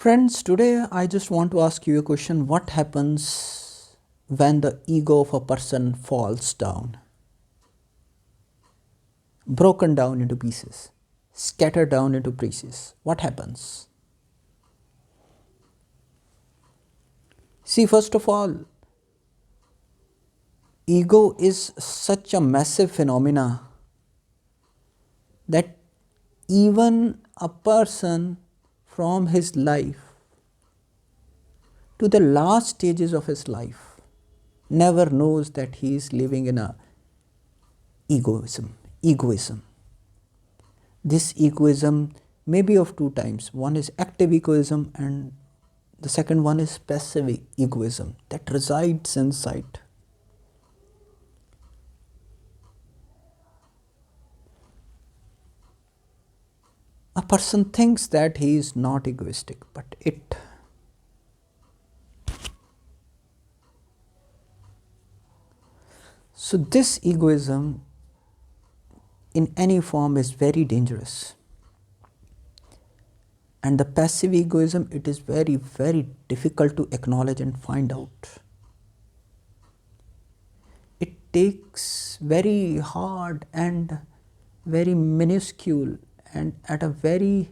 Friends, today I just want to ask you a question. What happens when the ego of a person falls down, broken down into pieces, scattered down into pieces? What happens? See, first of all, ego is such a massive phenomena that even a person from his life to the last stages of his life never knows that he is living in a egoism. This egoism may be of two types. One is active egoism, and the second one is passive egoism that resides inside. A person thinks that he is not egoistic, but it. So, this egoism in any form is very dangerous. And the passive egoism, it is very, very difficult to acknowledge and find out. It takes very hard and very minuscule and at a very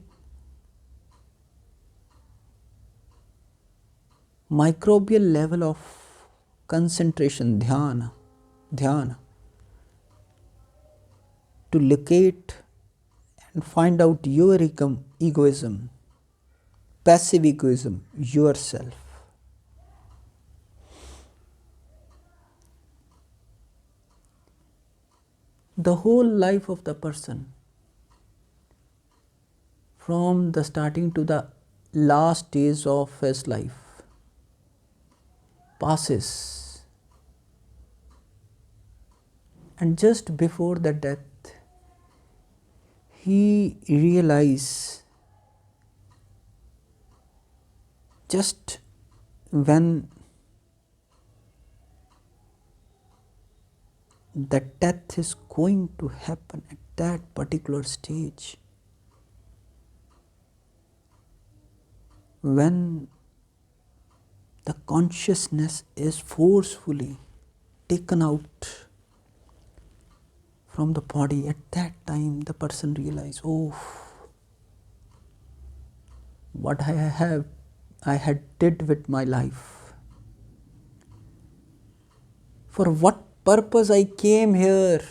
microbial level of concentration, dhyana, to locate and find out your egoism, passive egoism, yourself. The whole life of the person, from the starting to the last days of his life, passes, and just before the death, he realizes, just when the death is going to happen at that particular stage, when the consciousness is forcefully taken out from the body, at that time the person realizes, oh, what I had did with my life, for what purpose I came here,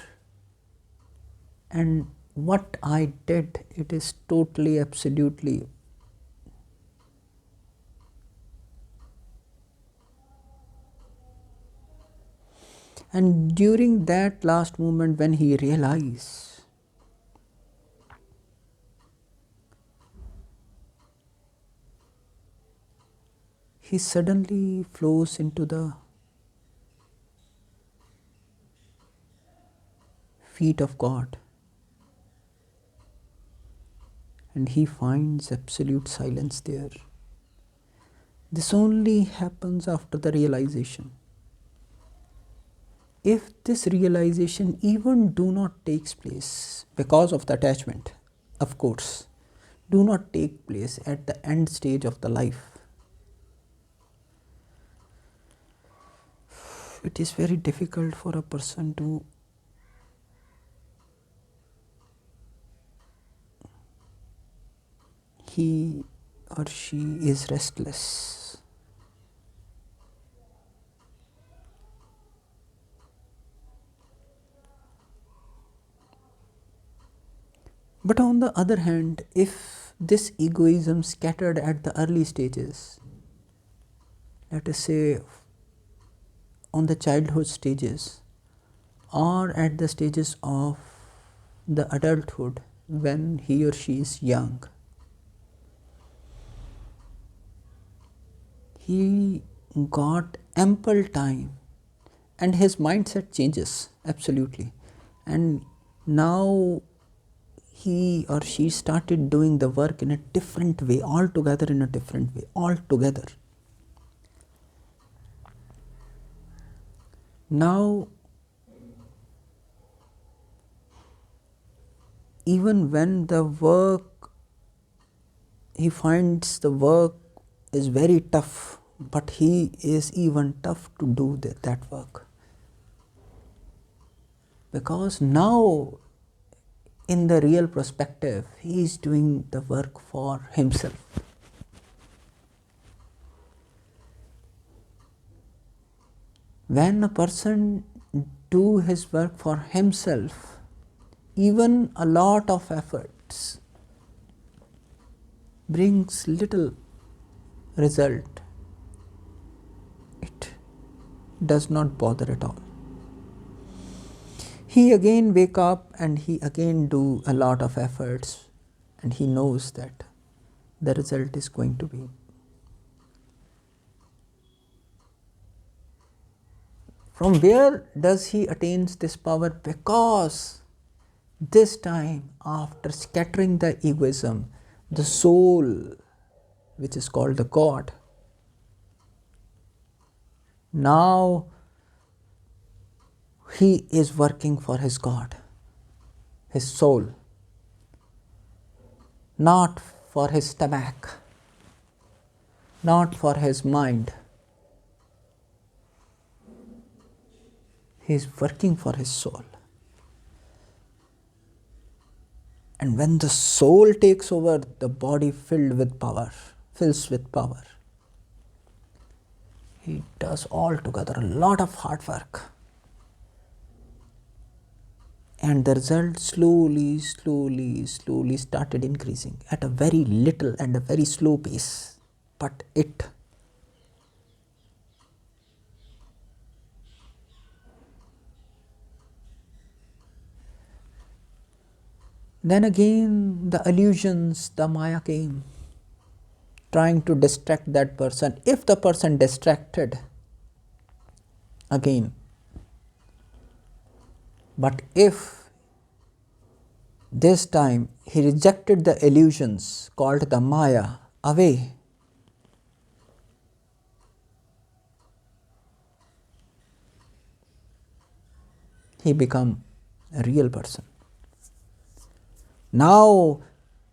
and what I did, it is totally, absolutely and during that last moment when he realized, he suddenly flows into the feet of God, and he finds absolute silence there. This only happens after the realization. If this realization even do not takes place because of the attachment, of course, do not take place at the end stage of the life, it is very difficult for a person to he or she is restless. But on the other hand, if this egoism scattered at the early stages, let us say on the childhood stages or at the stages of the adulthood when he or she is young, he got ample time and his mindset changes absolutely, and now he or she started doing the work in a different way, altogether in a different way, altogether. Now, even when the work, he finds the work is very tough, but he is even tough to do that work. Because now, in the real perspective, he is doing the work for himself. When a person do his work for himself, even a lot of efforts brings little result. It does not bother at all. He again wake up and he again do a lot of efforts, and he knows that the result is going to be. From where does he attains this power? Because this time, after scattering the egoism, the soul, which is called the God, now he is working for his God, his soul, not for his stomach, not for his mind. He is working for his soul. And when the soul takes over, the body fills with power. He does altogether a lot of hard work. And the result slowly started increasing at a very little and a very slow pace. But it then again the illusions, the Maya came, trying to distract that person. If the person distracted, again. But if this time he rejected the illusions called the Maya away, he become a real person. Now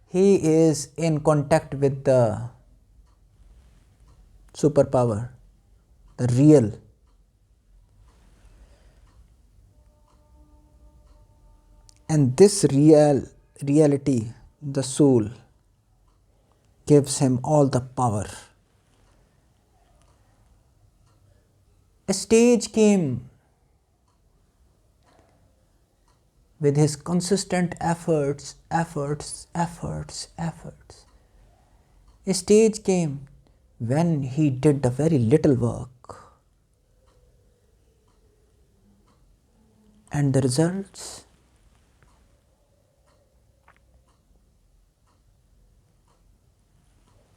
he is in contact with the superpower, the real. And this reality, the soul, gives him all the power. A stage came with his consistent efforts. A stage came when he did the very little work. And the results,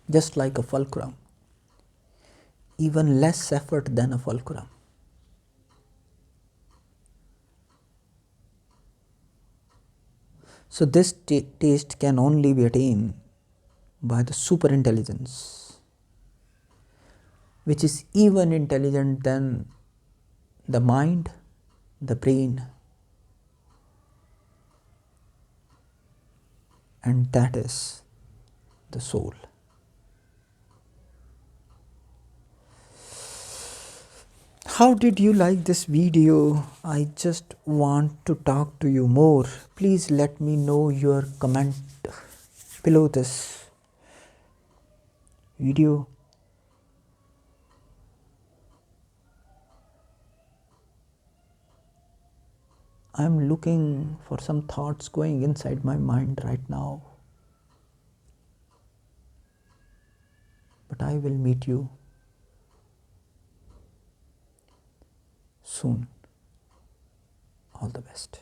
just like a fulcrum, even less effort than a fulcrum. So this taste can only be attained by the super intelligence, which is even intelligent than the mind, the brain, and that is the soul. How did you like this video? I just want to talk to you more. Please let me know your comment below this video. I'm looking for some thoughts going inside my mind right now. But I will meet you soon. All the best.